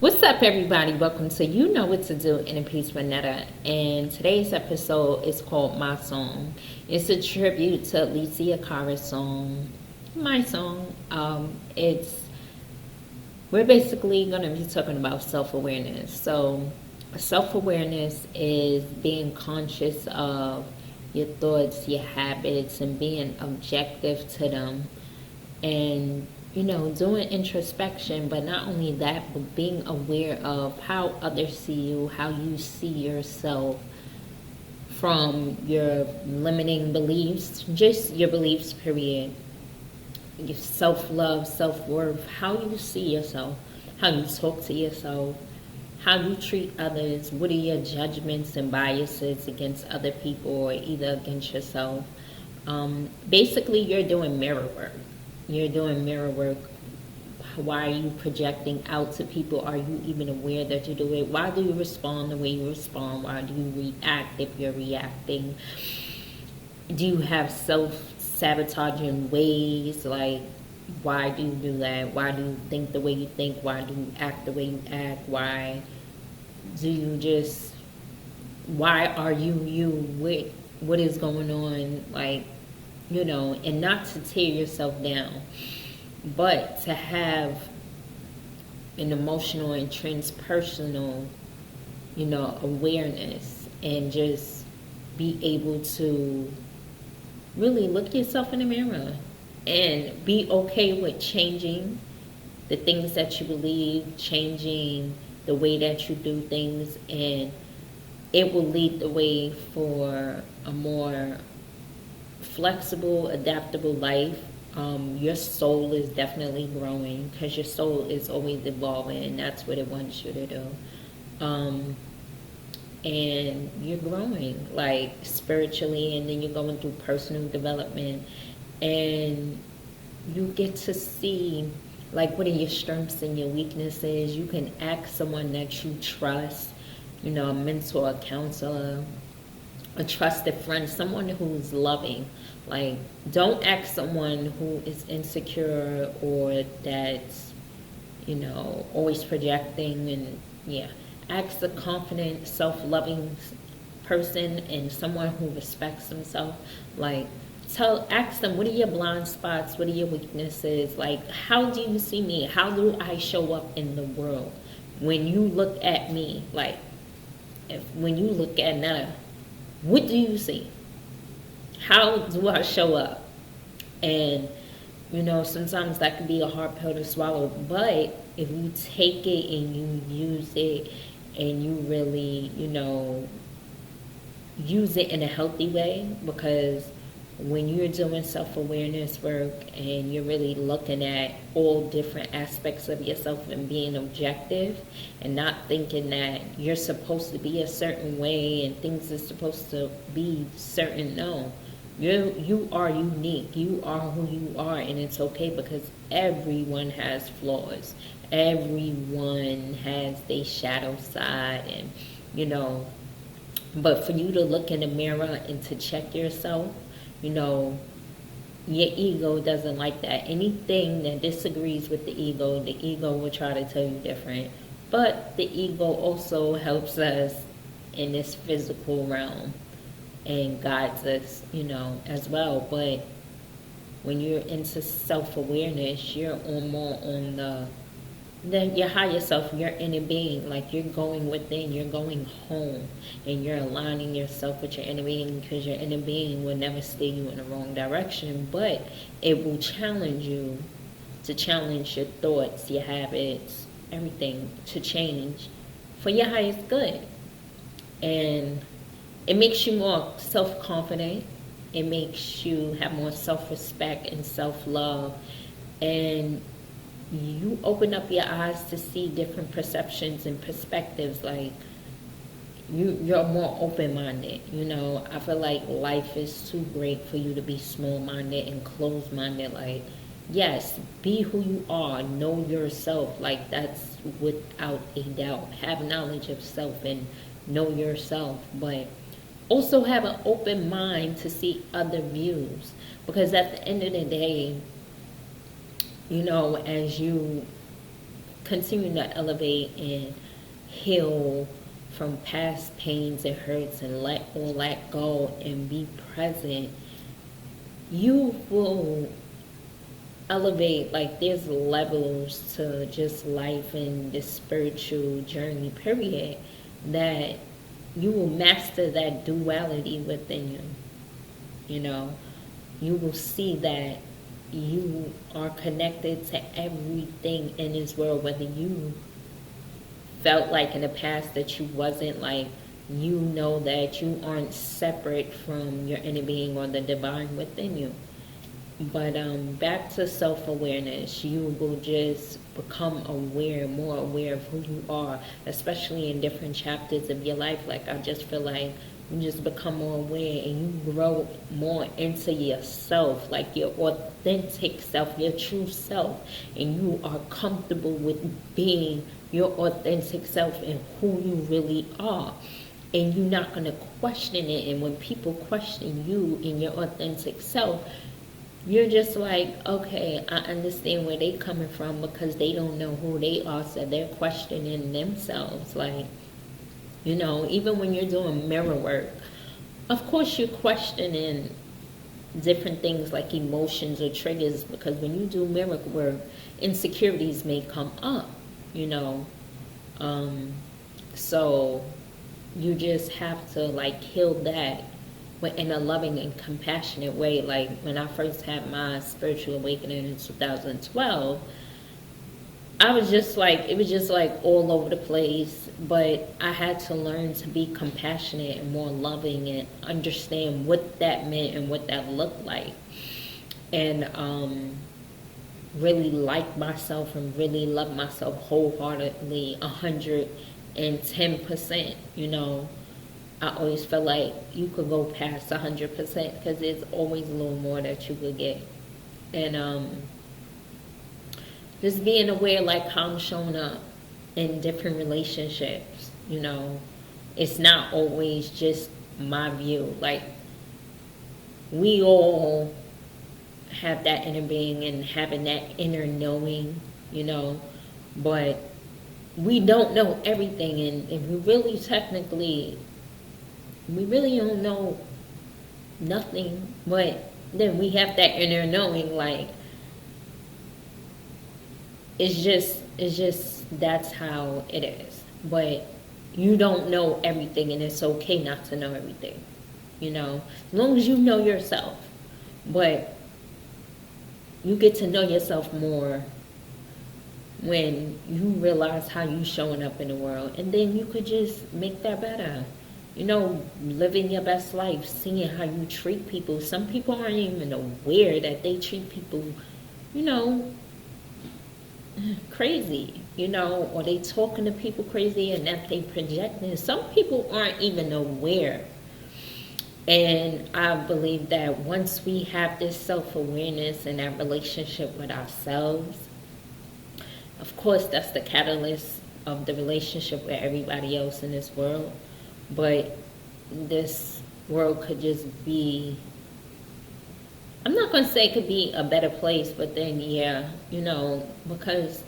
What's up, everybody? Welcome to You Know What to Do in a Piece with Netta. And today's episode is called My Song. It's a tribute to Alicia Cara's song, My Song. We're basically going to be talking about self-awareness. So, self-awareness is being conscious of your thoughts, your habits, and being objective to them. And doing introspection, but not only that, but being aware of how others see you, how you see yourself, from your limiting beliefs, just your beliefs, period. Your self-love, self-worth, how you see yourself, how you talk to yourself, how you treat others, what are your judgments and biases against other people or either against yourself. Basically, you're doing mirror work. You're doing mirror work. Why are you projecting out to people? Are you even aware that you do it? Why do you respond the way you respond? Why do you react if you're reacting? Do you have self-sabotaging ways? Like, why do you do that? Why do you think the way you think? Why do you act the way you act? Why are you? What is going on? Like, and not to tear yourself down, but to have an emotional and transpersonal, awareness, and just be able to really look yourself in the mirror and be okay with changing the things that you believe, changing the way that you do things, and it will lead the way for a more flexible, adaptable life. Your soul is definitely growing because your soul is always evolving, and that's what it wants you to do. And you're growing, like, spiritually, and then you're going through personal development, and you get to see, like, what are your strengths and your weaknesses. You can ask someone that you trust, a mentor, a counselor, a trusted friend, someone who's loving. Like, don't ask someone who is insecure or that's, always projecting. And ask a confident, self-loving person and someone who respects themselves. Like, ask them, what are your blind spots? What are your weaknesses? Like, how do you see me? How do I show up in the world? When you look at me, like, when you look at Netta, what do you see? How do I show up? And, sometimes that can be a hard pill to swallow. But if you take it and you use it and you really, use it in a healthy way, because when you're doing self-awareness work and you're really looking at all different aspects of yourself and being objective and not thinking that you're supposed to be a certain way and things are supposed to be certain, no. You are unique. You are who you are, and it's okay, because everyone has flaws. Everyone has their shadow side, and but for you to look in the mirror and to check yourself, your ego doesn't like that. Anything that disagrees with the ego will try to tell you different. But the ego also helps us in this physical realm and guides us, as well. But when you're into self-awareness, you're more on your higher self, your inner being. Like, you're going within, you're going home, and you're aligning yourself with your inner being, because your inner being will never steer you in the wrong direction, but it will challenge you to challenge your thoughts, your habits, everything, to change for your highest good. And it makes you more self-confident. It makes you have more self-respect and self-love. And you open up your eyes to see different perceptions and perspectives. Like, you're more open-minded. I feel like life is too great for you to be small-minded and closed-minded. Like, yes, be who you are. Know yourself. Like, that's without a doubt. Have knowledge of self and know yourself. But also have an open mind to see other views, because at the end of the day, as you continue to elevate and heal from past pains and hurts and let all that go and be present, you will elevate. Like, there's levels to just life and this spiritual journey, period, that you will master that duality within you. You know, you will see that you are connected to everything in this world, whether you felt like in the past that you wasn't, like, you know that you aren't separate from your inner being or the divine within you. But back to self-awareness, you will just become aware, more aware of who you are, especially in different chapters of your life. Like, I just feel like you just become more aware and you grow more into yourself, like your authentic self, your true self, and you are comfortable with being your authentic self and who you really are. And you're not going to question it. And when people question you in your authentic self, you're just like, okay, I understand where they coming from, because they don't know who they are, so they're questioning themselves. Like, you know, even when you're doing mirror work, of course you're questioning different things like emotions or triggers, because when you do mirror work, insecurities may come up, you know. So you just have to, like, heal that in a loving and compassionate way. Like, when I first had my spiritual awakening in 2012, I was just like, it was just like all over the place, but I had to learn to be compassionate and more loving and understand what that meant and what that looked like. And really like myself and really love myself wholeheartedly, 110%, you know. I always felt like you could go past 100% because there's always a little more that you could get. And just being aware, like, how I'm showing up in different relationships, you know. It's not always just my view. Like, we all have that inner being and having that inner knowing, you know, but we don't know everything, and we really technically, we really don't know nothing, but then we have that inner knowing. Like, it's just that's how it is. But you don't know everything, and it's okay not to know everything, you know, as long as you know yourself. But you get to know yourself more when you realize how you showing up in the world, and then you could just make that better. You know, living your best life, seeing how you treat people. Some people aren't even aware that they treat people, you know, crazy, you know, or they talking to people crazy and that they projecting. Some people aren't even aware. And I believe that once we have this self-awareness and that relationship with ourselves, of course, that's the catalyst of the relationship with everybody else in this world. But this world could just be, I'm not going to say it could be a better place, but then, yeah, you know, because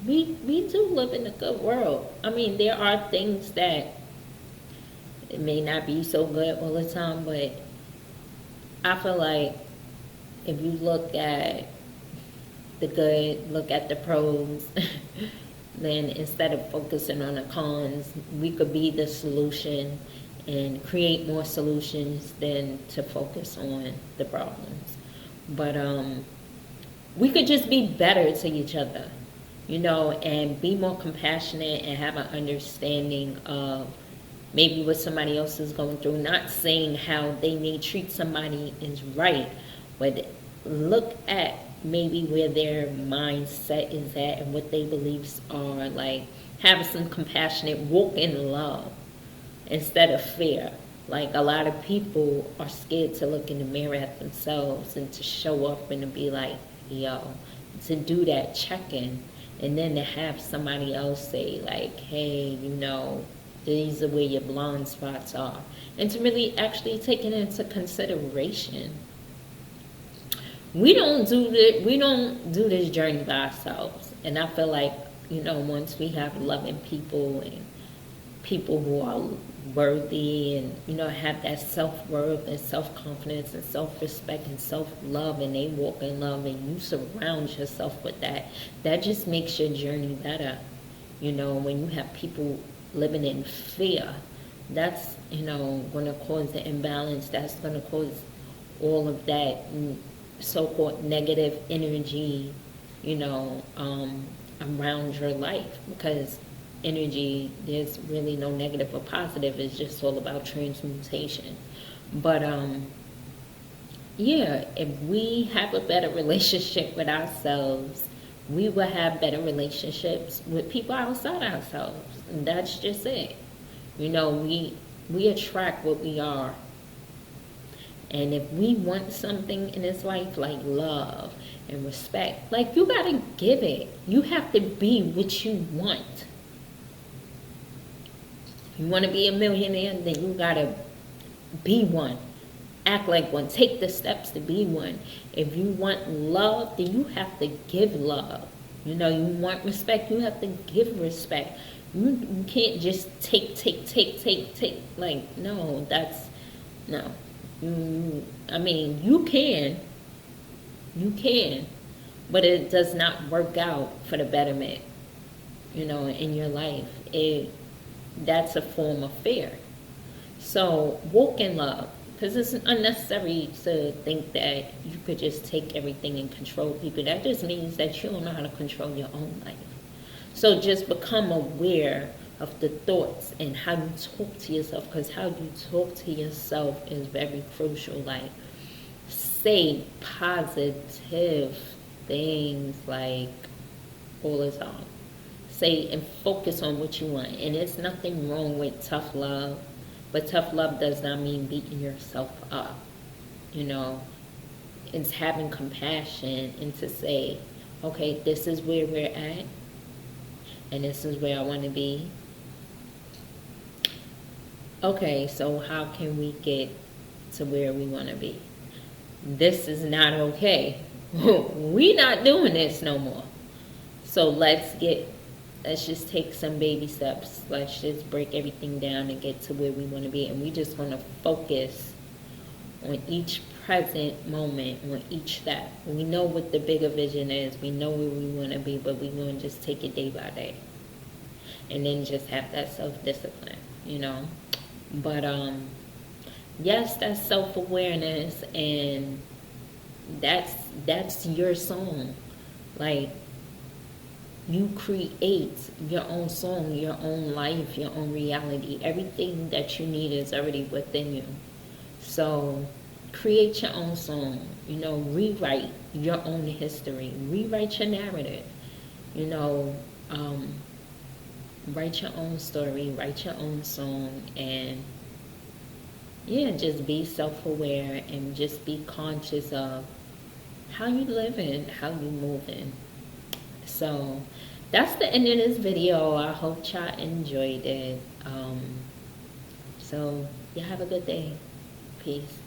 we do live in a good world. I mean, there are things that it may not be so good all the time, but I feel like if you look at the good, look at the pros, then instead of focusing on the cons, we could be the solution and create more solutions than to focus on the problems. But we could just be better to each other, you know, and be more compassionate and have an understanding of maybe what somebody else is going through. Not saying how they may treat somebody is right, but look at maybe where their mindset is at and what their beliefs are. Like, have some compassionate, walk in love instead of fear. Like, a lot of people are scared to look in the mirror at themselves and to show up and to be like, yo, to do that check-in, and then to have somebody else say, like, hey, you know, these are where your blind spots are, and to really actually take it into consideration. We don't do this journey by ourselves, and I feel like you know, once we have loving people and people who are worthy and, you know, have that self-worth and self-confidence and self-respect and self-love, and they walk in love and you surround yourself with that, that just makes your journey better. You know, when you have people living in fear, that's, you know, going to cause the imbalance. That's going to cause all of that so-called negative energy, you know, around your life, because energy, there's really no negative or positive. It's just all about transmutation. But yeah, if we have a better relationship with ourselves, we will have better relationships with people outside ourselves. And that's just it. You know, we attract what we are. And if we want something in this life like love and respect, like, you gotta give it. You have to be what you want. You want to be a millionaire, then you gotta be one. Act like one. Take the steps to be one. If you want love, then you have to give love. You know, you want respect, you have to give respect. You can't just take. Like, no, that's, no. I mean, you can, but it does not work out for the betterment, you know, in your life. That's a form of fear. So walk in love, because it's unnecessary to think that you could just take everything and control people. That just means that you don't know how to control your own life. So just become aware of the thoughts and how you talk to yourself, because how you talk to yourself is very crucial. Like, say positive things, like, all the time. Say and focus on what you want. And there's nothing wrong with tough love, but tough love does not mean beating yourself up. You know, it's having compassion and to say, okay, this is where we're at, and this is where I want to be. Okay, so how can we get to where we want to be? This is not okay. We not doing this no more. So let's just take some baby steps. Let's just break everything down and get to where we want to be. And we just want to focus on each present moment, on each step. We know what the bigger vision is. We know where we want to be, but we're going to just take it day by day. And then just have that self-discipline, you know. But, yes, that's self-awareness, and that's your song. Like, you create your own song, your own life, your own reality. Everything that you need is already within you. So create your own song. You know, rewrite your own history. Rewrite your narrative. You know, write your own story. Write your own song. And yeah, just be self-aware and just be conscious of how you living, how you moving. So that's the end of this video. I hope y'all enjoyed it. So you have a good day. Peace.